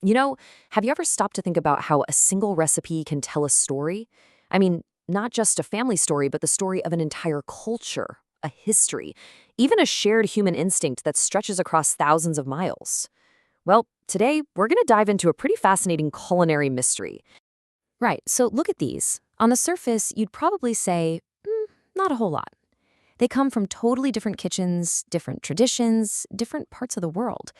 You know, have you ever stopped to think about how a single recipe can tell a story? I mean, not just a family story, but the story of an entire culture, a history, even a shared human instinct that stretches across thousands of miles. Well, today we're going to dive into a pretty fascinating culinary mystery. Right, so look at these. On the surface, you'd probably say, not a whole lot. They come from totally different kitchens, different traditions, different parts of the world.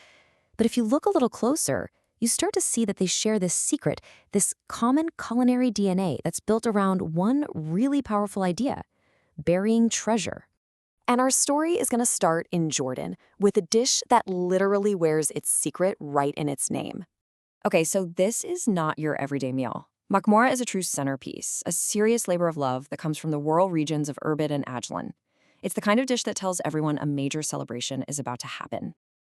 But if you look a little closer, you start to see that they share this secret, this common culinary DNA that's built around one really powerful idea: burying treasure. And our story is going to start in Jordan with a dish that literally wears its secret right in its name. Okay, so this is not your everyday meal. Makmoura is a true centerpiece, a serious labor of love that comes from the rural regions of Irbid and Ajloun. It's the kind of dish that tells everyone a major celebration is about to happen.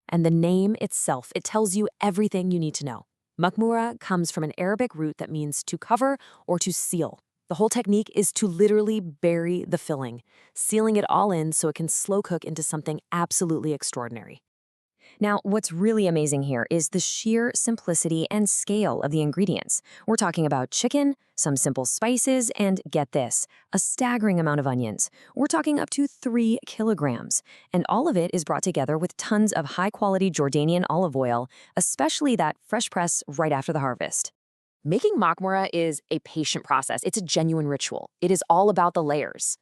And the name itself, it tells you everything you need to know. Makmoura comes from an Arabic root that means to cover or to seal. The whole technique is to literally bury the filling, sealing it all in so it can slow cook into something absolutely extraordinary. Now, what's really amazing here is the sheer simplicity and scale of the ingredients. We're talking about chicken, some simple spices, and get this, a staggering amount of onions. We're talking up to 3 kilograms. And all of it is brought together with tons of high-quality Jordanian olive oil, especially that fresh press right after the harvest. Making makmoura is a patient process. It's a genuine ritual. It is all about the layers.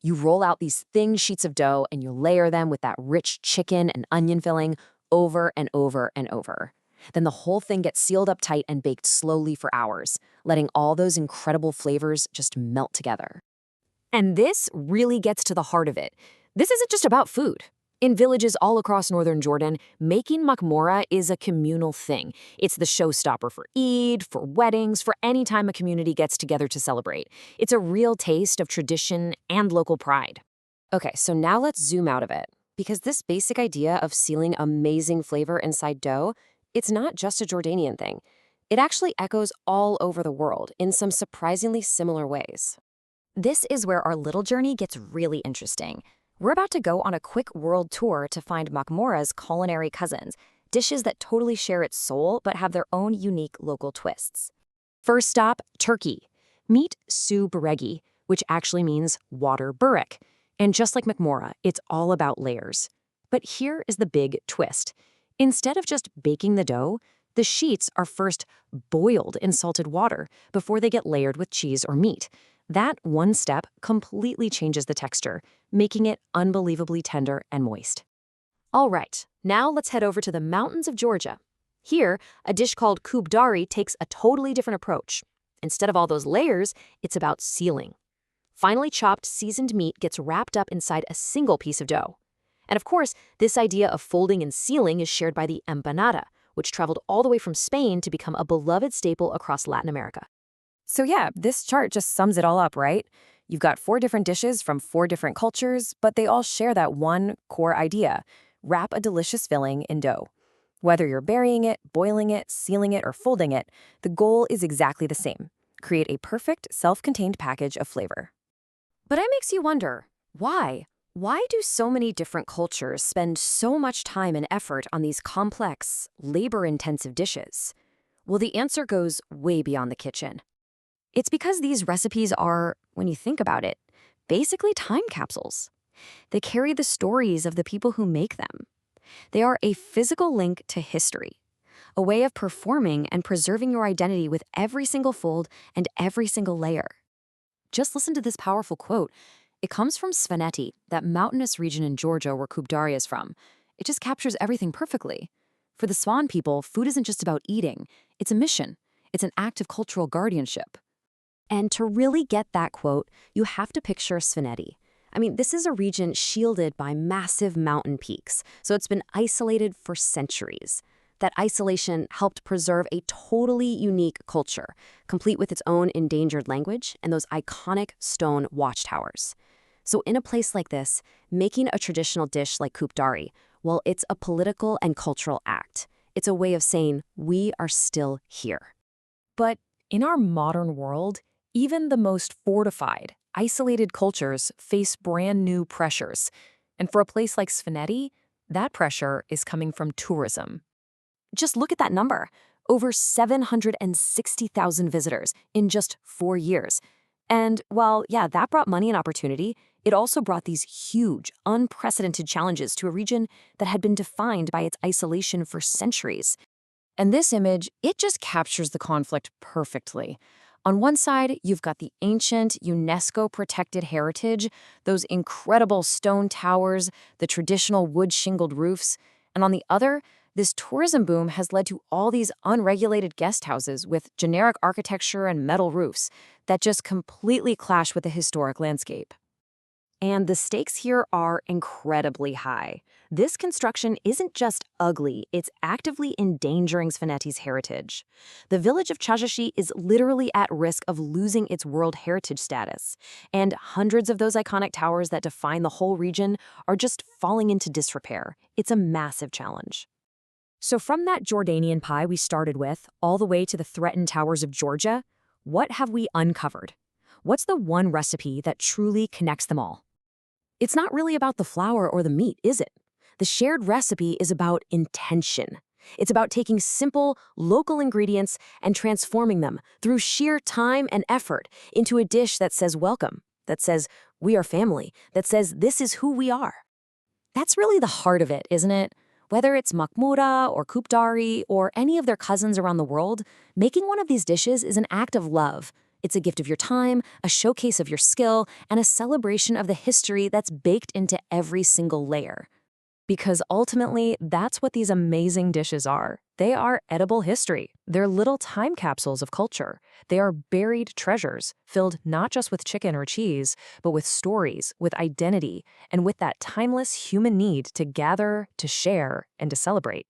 You roll out these thin sheets of dough and you layer them with that rich chicken and onion filling over and over and over. Then the whole thing gets sealed up tight and baked slowly for hours, letting all those incredible flavors just melt together. And this really gets to the heart of it. This isn't just about food. In villages all across northern Jordan, making makmoura is a communal thing. It's the showstopper for Eid, for weddings, for any time a community gets together to celebrate. It's a real taste of tradition and local pride. Okay, so now let's zoom out of it. Because this basic idea of sealing amazing flavor inside dough, it's not just a Jordanian thing. It actually echoes all over the world in some surprisingly similar ways. This is where our little journey gets really interesting. We're about to go on a quick world tour to find Makmoura's culinary cousins, dishes that totally share its soul but have their own unique local twists. First stop, Turkey. Meet Sou Borek, which actually means water burek. And just like Makmoura, it's all about layers. But here is the big twist. Instead of just baking the dough, the sheets are first boiled in salted water before they get layered with cheese or meat. That one step completely changes the texture, making it unbelievably tender and moist. All right, now let's head over to the mountains of Georgia. Here, a dish called Kubdari takes a totally different approach. Instead of all those layers, it's about sealing. Finely chopped, seasoned meat gets wrapped up inside a single piece of dough. And of course, this idea of folding and sealing is shared by the empanada, which traveled all the way from Spain to become a beloved staple across Latin America. So yeah, this chart just sums it all up, right? You've got 4 different dishes from 4 different cultures, but they all share that one core idea: wrap a delicious filling in dough. Whether you're burying it, boiling it, sealing it, or folding it, the goal is exactly the same: create a perfect, self-contained package of flavor. But it makes you wonder, why? Why do so many different cultures spend so much time and effort on these complex, labor-intensive dishes? Well, the answer goes way beyond the kitchen. It's because these recipes are, when you think about it, basically time capsules. They carry the stories of the people who make them. They are a physical link to history, a way of performing and preserving your identity with every single fold and every single layer. Just listen to this powerful quote. It comes from Svaneti, that mountainous region in Georgia where Kubdari is from. It just captures everything perfectly. For the Swan people, food isn't just about eating. It's a mission. It's an act of cultural guardianship. And to really get that quote, you have to picture Svaneti. I mean, this is a region shielded by massive mountain peaks, so it's been isolated for centuries. That isolation helped preserve a totally unique culture, complete with its own endangered language and those iconic stone watchtowers. So in a place like this, making a traditional dish like Kubdari, well, it's a political and cultural act. It's a way of saying, we are still here. But in our modern world, even the most fortified, isolated cultures face brand new pressures. And for a place like Svaneti, that pressure is coming from tourism. Just look at that number. Over 760,000 visitors in just 4 years. And while, yeah, that brought money and opportunity, it also brought these huge, unprecedented challenges to a region that had been defined by its isolation for centuries. And this image, it just captures the conflict perfectly. On one side, you've got the ancient, UNESCO-protected heritage, those incredible stone towers, the traditional wood-shingled roofs. And on the other, this tourism boom has led to all these unregulated guest houses with generic architecture and metal roofs that just completely clash with the historic landscape. And the stakes here are incredibly high. This construction isn't just ugly, it's actively endangering Svaneti's heritage. The village of Çarşışı is literally at risk of losing its World Heritage status, and hundreds of those iconic towers that define the whole region are just falling into disrepair. It's a massive challenge. So from that Jordanian pie we started with, all the way to the threatened towers of Georgia, what have we uncovered? What's the one recipe that truly connects them all? It's not really about the flour or the meat, is it? The shared recipe is about intention. It's about taking simple, local ingredients and transforming them through sheer time and effort into a dish that says welcome, that says we are family, that says this is who we are. That's really the heart of it, isn't it? Whether it's Makmoura or Kubdari or any of their cousins around the world, making one of these dishes is an act of love. It's a gift of your time, a showcase of your skill, and a celebration of the history that's baked into every single layer. Because ultimately, that's what these amazing dishes are. They are edible history. They're little time capsules of culture. They are buried treasures, filled not just with chicken or cheese, but with stories, with identity, and with that timeless human need to gather, to share, and to celebrate.